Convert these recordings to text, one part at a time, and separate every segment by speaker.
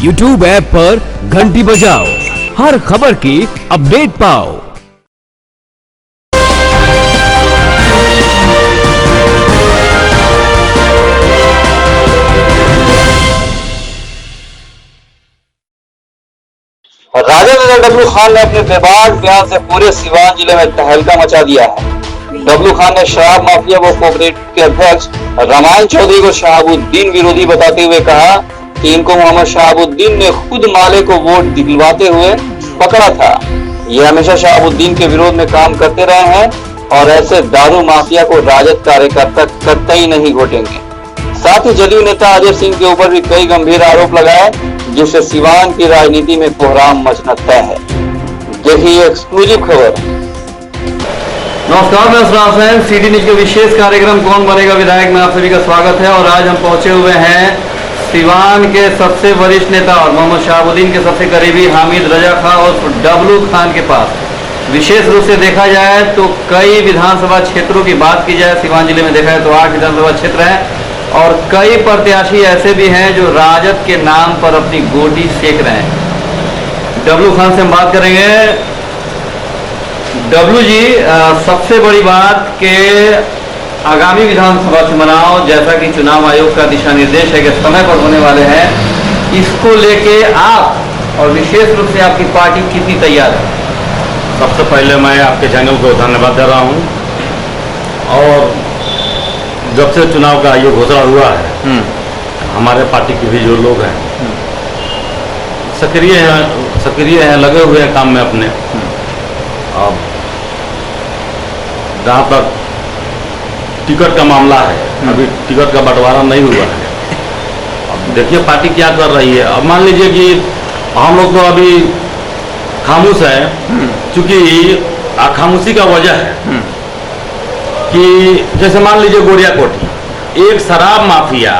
Speaker 1: YouTube app पर घंटी बजाओ, हर खबर की अपडेट पाओ।
Speaker 2: राजा डब्लू खान ने अपने बेबाक बयान से पूरे सीवान जिले में तहलका मचा दिया है। डब्लू खान ने शराब माफिया व कोऑपरेटिव के अध्यक्ष रामायण चौधरी को शहाबुद्दीन विरोधी बताते हुए कहा कि इनको मोहम्मद शहाबुद्दीन ने खुद माले को वोट दिलवाते हुए पकड़ा था। ये हमेशा शहाबुद्दीन के विरोध में काम करते रहे हैं और ऐसे दारू माफिया को राजद कार्यकर्ता कतई नहीं घोटेंगे। साथ ही जदयू नेता अजय सिंह के ऊपर भी कई गंभीर आरोप लगाए, जिससे सीवान की राजनीति में कोहराम मचना तय है। देखिए एक्सक्लूसिव खबर।
Speaker 3: नमस्कार, मैं असरार हुसैन, सिटी न्यूज के विशेष कार्यक्रम कौन बनेगा विधायक में आप सभी का स्वागत है। और आज हम पहुंचे हुए हैं सीवान के सबसे वरिष्ठ नेता और मोहम्मद शहाबुद्दीन के सबसे करीबी हामिद रजा खां और डब्लू खान के पास। विशेष रूप से देखा जाए तो कई विधानसभा क्षेत्रों की बात की जाए, सीवान जिले में देखा है तो 8 विधानसभा क्षेत्र हैं और कई प्रत्याशी ऐसे भी हैं जो राजद के नाम पर अपनी गोटी सेक रहे हैं। डब्लू खान से हम बात करेंगे। डब्लू जी, सबसे बड़ी बात के आगामी विधानसभा चुनाव, जैसा कि चुनाव आयोग का दिशा निर्देश है कि समय पर होने वाले हैं, इसको लेके आप और विशेष रूप से आपकी पार्टी कितनी तैयार है?
Speaker 4: सबसे पहले मैं आपके चैनल को धन्यवाद दे रहा हूं। और जब से चुनाव का आयोग घोषणा हुआ है, हमारे पार्टी के भी जो लोग हैं सक्रिय हैं, लगे हुए हैं काम में अपने। अब जहाँ तक टिकट का मामला है, अभी टिकट का बंटवारा नहीं हुआ है। अब देखिए पार्टी क्या कर रही है। अब मान लीजिए कि हम लोग तो अभी खामोश है, क्योंकि खामोशी का वजह है कि जैसे मान लीजिए गोरिया कोठी, एक शराब माफिया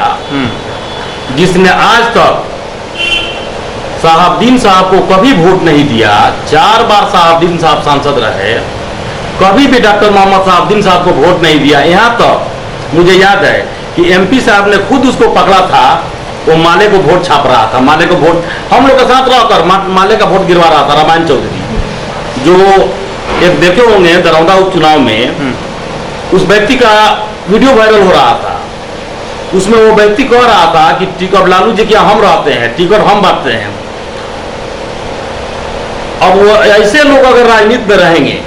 Speaker 4: जिसने आज तक शहाबुद्दीन साहब को कभी वोट नहीं दिया, 4 बार शहाबुद्दीन साहब सांसद रहे, कभी भी डॉक्टर मोहम्मद शहाबुद्दीन साहब को वोट नहीं दिया। यहाँ तक मुझे याद है कि एमपी साहब ने खुद उसको पकड़ा था, वो माले को वोट छाप रहा था, माले को वोट हम लोग के साथ रहकर माले का वोट गिरवा रहा था। रामायण चौधरी जो एक देखे होंगे दरौंदा उपचुनाव में, उस व्यक्ति का वीडियो वायरल हो रहा था। उसमें वो व्यक्ति कह रहा था कि टिकट लालू जी क्या हम रहते हैं, टिकट हम बांटते हैं। अब वो ऐसे लोग अगर राजनीति में रहेंगे,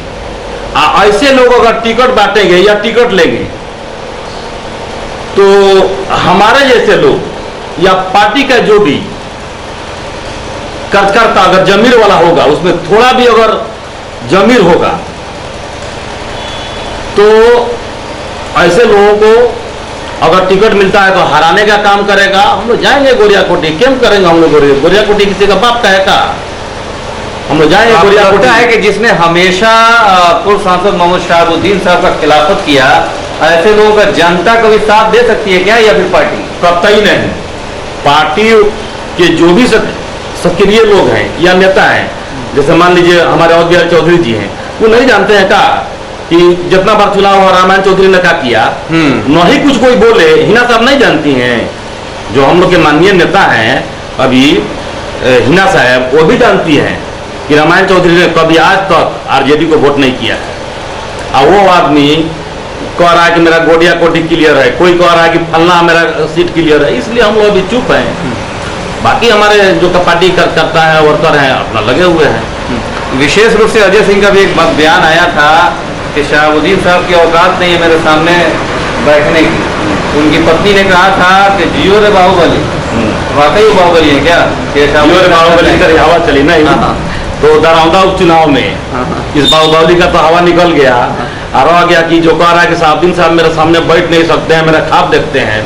Speaker 4: ऐसे लोग अगर टिकट बांटेंगे या टिकट लेंगे, तो हमारे जैसे लोग या पार्टी का जो भी कार्यकर्ता अगर जमीर वाला होगा, उसमें थोड़ा भी अगर जमीर होगा, तो ऐसे लोगों को अगर टिकट मिलता है तो हराने का काम करेगा। हम लोग जाएंगे गोरिया कोठी, क्यों करेंगे हम लोग गोरिया कोठी? किसी का बाप का है का? हम लोग जाएंगे गोरिया कोठी।
Speaker 3: है कि जिसने हमेशा पूर्व सांसद मोहम्मद शहाबुद्दीन साहब का खिलाफत किया, ऐसे लोगों का जनता कभी साथ दे सकती है क्या, या फिर पार्टी?
Speaker 4: कतई नहीं। पार्टी के जो भी सक्रिय लोग हैं या नेता हैं, जैसे मान लीजिए हमारे अवध चौधरी जी हैं, वो नहीं जानते हैं का कि जितना बार चुनाव हुआ रामायण चौधरी ने क्या किया, न ही कुछ कोई बोले। हिना साहब नहीं जानती हैं, जो हम लोग के माननीय नेता हैं अभी, हिना साहब, वो भी जानती हैं कि रामायण चौधरी ने कभी आज तक आरजेडी को वोट नहीं किया है। और वो आदमी कह रहा है कि मेरा गोडिया कोठी क्लियर है, कोई कह रहा है कि फलना मेरा सीट क्लियर है, इसलिए हम लोग अभी चुप हैं। बाकी हमारे जो पार्टी करता है, वर्कर हैं, अपना लगे हुए हैं।
Speaker 3: विशेष रूप से अजय सिंह का भी एक बयान आया था कि शहाबुद्दीन साहब की औकात नहीं है मेरे सामने बैठने की। उनकी पत्नी ने कहा था कि जियो रे बाहुबली। वाकई वो बाहुबली है क्या?
Speaker 4: जियो रे बाहुबली का हवा चली नहीं। तो दरौंदा उपचुनाव में इस बाहुबली का तो हवा निकल गया और आ गया कि जो कह रहा है कि शहाबुद्दीन साहब मेरे सामने बैठ नहीं सकते हैं, मेरा ख्वाब देखते हैं,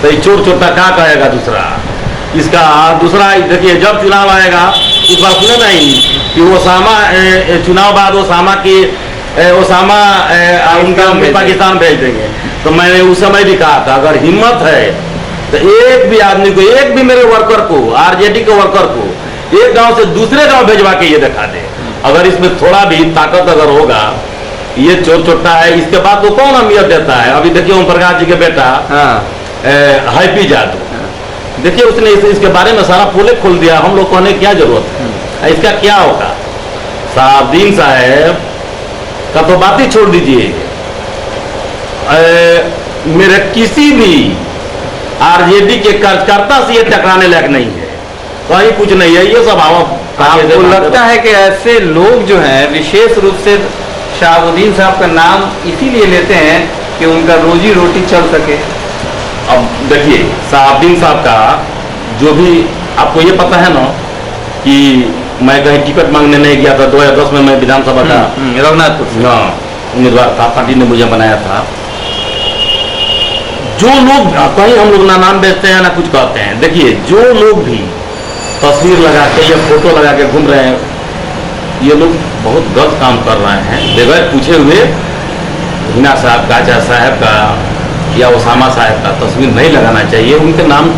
Speaker 4: तो ये चोर चोटा क्या कहेगा दूसरा? इसका दूसरा देखिए, जब चुनाव आएगा इस बार सुने नहीं कि ओसामा चुनाव बाद ओसामा उनका पाकिस्तान भेज देंगे। तो मैंने उस समय भी कहा था, अगर हिम्मत है तो एक भी आदमी को, एक भी मेरे वर्कर को, आरजेडी के वर्कर को एक गांव से दूसरे गांव भेजवा के ये दिखा दे। अगर इसमें थोड़ा भी ताकत अगर होगा, ये चोर चोटा है, इसके बाद तो कौन अहमियत देता है? अभी देखिए ओम प्रकाश जी के बेटा हैप्पी जादू, देखिए उसने इसके बारे में सारा पोले खोल दिया, हम लोग कहने की क्या जरूरत है, इसका क्या होगा। शहाबुद्दीन साहब का तो बात ही छोड़ दीजिए, मेरे किसी भी आरजेडी के कार्यकर्ता से ये टकराने लायक नहीं है, कहीं कुछ नहीं है, ये सब हवा।
Speaker 3: आपको लगता है कि ऐसे लोग जो हैं विशेष रूप से शहाबुद्दीन साहब का नाम इसीलिए लेते हैं कि उनका रोजी रोटी चल सके?
Speaker 4: अब देखिए शहाबुद्दीन साहब का जो भी, आपको ये पता है ना कि मैं कहीं टिकट मांगने नहीं गया था 2010 में, मैं विधानसभा का
Speaker 3: रघुनाथपुर
Speaker 4: उम्मीदवार था, पार्टी ने मुझे बनाया था। जो लोग कहीं हम लोग ना नाम बेचते हैं ना कुछ कहते हैं, देखिए जो लोग भी तस्वीर लगा के या फोटो लगा के घूम रहे हैं, ये लोग बहुत गलत काम कर रहे हैं। बगैर पूछे हुए हिना साहब का, आचा साहब का या ओसामा साहब का तस्वीर नहीं लगाना चाहिए, उनके नाम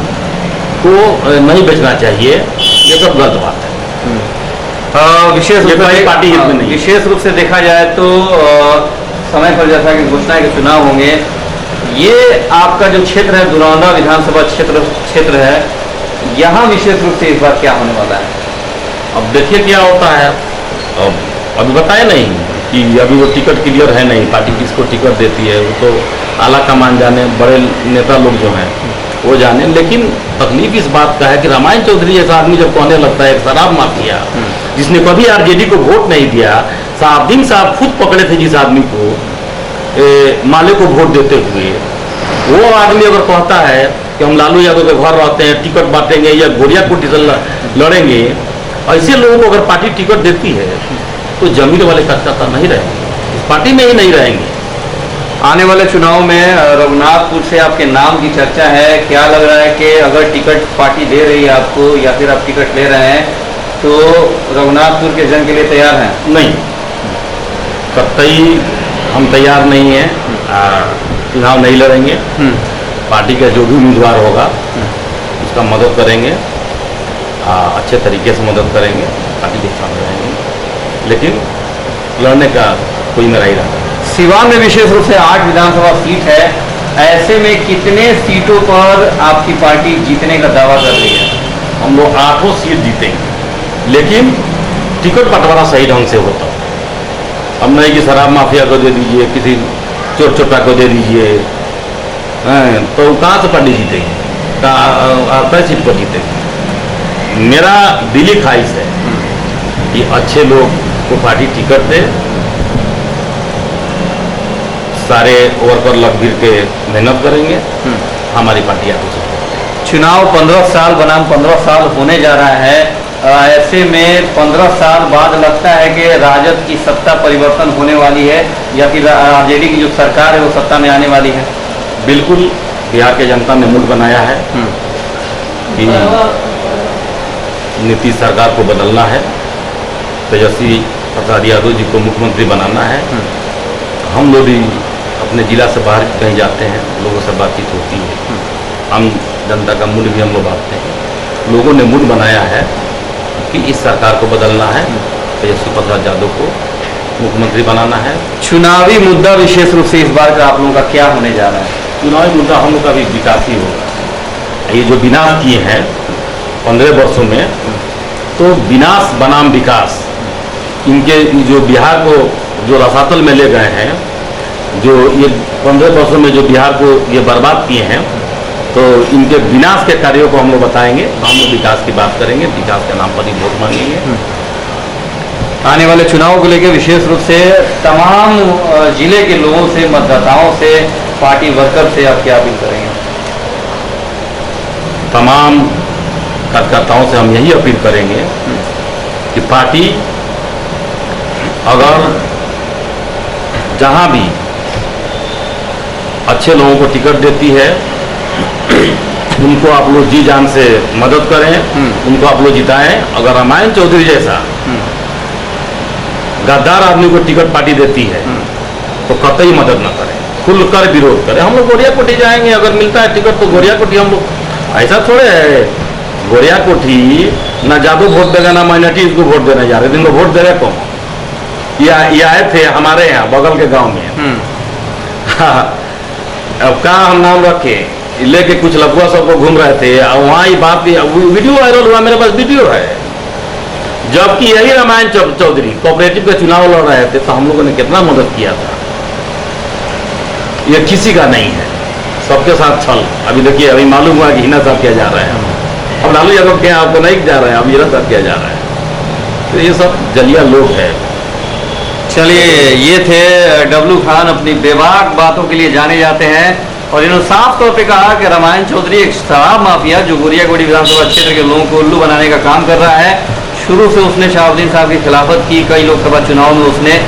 Speaker 4: को नहीं बेचना चाहिए, ये सब गलत बात है।
Speaker 3: विशेष रूप से
Speaker 4: पार्टी हित में नहीं।
Speaker 3: विशेष रूप से देखा जाए तो समय पर जैसा कि घोषणा के चुनाव होंगे, ये आपका जो क्षेत्र है दुरौंदा विधानसभा क्षेत्र है, यहाँ विशेष रूप से इस बार क्या होने वाला है?
Speaker 4: अब देखिए क्या होता है, अब अभी बताया नहीं कि अभी वो टिकट क्लियर है नहीं, पार्टी किसको टिकट देती है वो तो आला कमान जाने, बड़े नेता लोग जो हैं वो जाने। लेकिन तकलीफ इस बात का है कि रामायण चौधरी जैसा आदमी जब कहने लगता है एक शराब माफिया जिसने कभी आरजेडी को वोट नहीं दिया, शहाबुद्दीन साहब खुद पकड़े थे जिस आदमी को माले को वोट देते हुए, वो आदमी अगर कहता है कि हम लालू यादव के घर रहते हैं, टिकट बांटेंगे या गोरिया कोटी से लड़ेंगे, ऐसे लोगों को अगर पार्टी टिकट देती है तो जमीन वाले कार्यकर्ता नहीं रहेंगे, इस पार्टी में ही नहीं रहेंगे।
Speaker 3: आने वाले चुनाव में रघुनाथपुर से आपके नाम की चर्चा है, क्या लग रहा है कि अगर टिकट पार्टी दे रही है आपको या फिर आप टिकट ले रहे हैं तो रघुनाथपुर के जंग के लिए तैयार हैं?
Speaker 4: नहीं, कतई हम तैयार नहीं हैं, चुनाव नहीं लड़ेंगे। पार्टी का जो भी उम्मीदवार होगा उसका मदद करेंगे, अच्छे तरीके से मदद करेंगे, पार्टी के साथ रहेंगे, लेकिन लड़ने का कोई मेरा इरादा नहीं।
Speaker 3: सिवान में विशेष रूप से 8 विधानसभा सीट है, ऐसे में कितने सीटों पर आपकी पार्टी जीतने का दावा कर रही है?
Speaker 4: हम लोग 8 सीट जीतेंगे, लेकिन टिकट बंटवारा सही ढंग से होता। अब नहीं कि शराब माफिया को दे दीजिए, किसी चोर चोटा को दे दीजिए, तो कहाँ से पार्टी जीतेगी, कई सीट पर जीतेगी। मेरा दिली ख्वाहिश है कि अच्छे लोग को पार्टी टिकट दे, सारे वर्कर लग भिड़ के मेहनत करेंगे, हमारी पार्टी आगे चलेगी।
Speaker 3: चुनाव 15 साल बनाम 15 साल होने जा रहा है, ऐसे में 15 साल बाद लगता है कि राजद की सत्ता परिवर्तन होने वाली है या फिर आरजेडी की जो सरकार है वो सत्ता में आने वाली है?
Speaker 4: बिल्कुल, बिहार के जनता ने मूड बनाया है कि नीतीश सरकार को बदलना है, तेजस्वी प्रसाद यादव जी को मुख्यमंत्री बनाना है। हम लोग भी अपने जिला से बाहर कहीं जाते हैं, लोगों से बातचीत होती है, हम जनता का मूड भी हम लोग बांटते हैं। लोगों ने मूड बनाया है कि इस सरकार को बदलना है, तेजस्वी प्रसाद यादव को मुख्यमंत्री बनाना है।
Speaker 3: चुनावी मुद्दा विशेष रूप से इस बार का आप लोगों का क्या होने जा रहा है?
Speaker 4: चुनावी मुद्दा हम लोग का भी विकास ही होगा। ये जो विनाश किए हैं 15 वर्षों में, तो विनाश बनाम विकास, इनके जो बिहार को जो रसातल में ले गए हैं, जो ये 15 वर्षों में जो बिहार को ये बर्बाद किए हैं, तो इनके विनाश के कार्यों को हम लोग बताएंगे, हम लोग विकास की बात करेंगे, विकास के नाम पर ही वोट मांगेंगे।
Speaker 3: आने वाले चुनाव को लेकर विशेष रूप से तमाम जिले के लोगों से, मतदाताओं से, पार्टी वर्कर से आप क्या अपील करेंगे?
Speaker 4: तमाम कार्यकर्ताओं से हम यही अपील करेंगे कि पार्टी अगर जहां भी अच्छे लोगों को टिकट देती है, उनको आप लोग जी जान से मदद करें, उनको आप लोग जिताएं। अगर रामायण चौधरी जैसा गद्दार आदमी को टिकट पार्टी देती है तो कतई मदद न करें, खुलकर विरोध करें। हम लोग गोरिया कोठी जाएंगे, अगर मिलता है टिकट तो गोरिया कोठी, हम लोग ऐसा थोड़े है गोरिया कोठी ना जादू वोट देगा ना माइनॉरिटी इसको वोट देने जा रहे थे, इनको वोट दे रहे कौन? ये आए थे हमारे यहाँ बगल के गांव में। अब कहाँ हम नाम रखे लेके कुछ लफुआ सबको घूम रहे थे और वहाँ ये बात की वीडियो वायरल हुआ, मेरे पास वीडियो है। जबकि यही रामायण चौधरी कोऑपरेटिव का चुनाव लड़ रहे थे तो हम लोगों ने कितना मदद किया था। ये किसी का नहीं है, सबके साथ छल। अभी देखिए, अभी मालूम हुआ कि हिना साहब किया जा रहे हैं, अब लालू यादव के आपको नहीं जा रहे हैं, अब हिना साहब किया जा रहा है। तो ये सब जलिया लोग है।
Speaker 3: चलिए, ये थे डब्लू खान, अपनी बेबाक बातों के लिए जाने जाते हैं और इन्होंने साफ तौर पे कहा कि रामायण चौधरी एक शराब माफिया जो गोरियागोड़ी विधानसभा क्षेत्र के लोगों को उल्लू बनाने का काम कर रहा है। शुरू से उसने शहाबुद्दीन साहब की खिलाफत की, कई लोकसभा चुनाव में उसने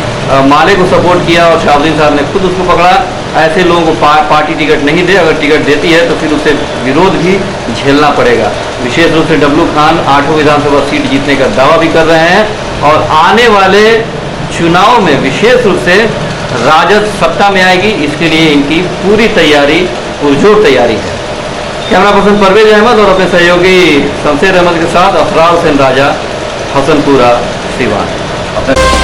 Speaker 3: माले को सपोर्ट किया और शहाबुद्दीन साहब ने खुद उसको पकड़ा। ऐसे लोगों को पार्टी टिकट नहीं दे, अगर टिकट देती है तो फिर उसे विरोध भी झेलना पड़ेगा। विशेष रूप से डब्लू खान 8 विधानसभा सीट जीतने का दावा भी कर रहे हैं और आने वाले चुनाव में विशेष रूप से राजद सत्ता में आएगी, इसके लिए इनकी पूरी तैयारी, पुरजोर तैयारी है। कैमरा पर्सन परवेज अहमद और अपने सहयोगी शमशेर अहमद के साथ अफराज हुसैन राजा, हसनपुरा, सिवान।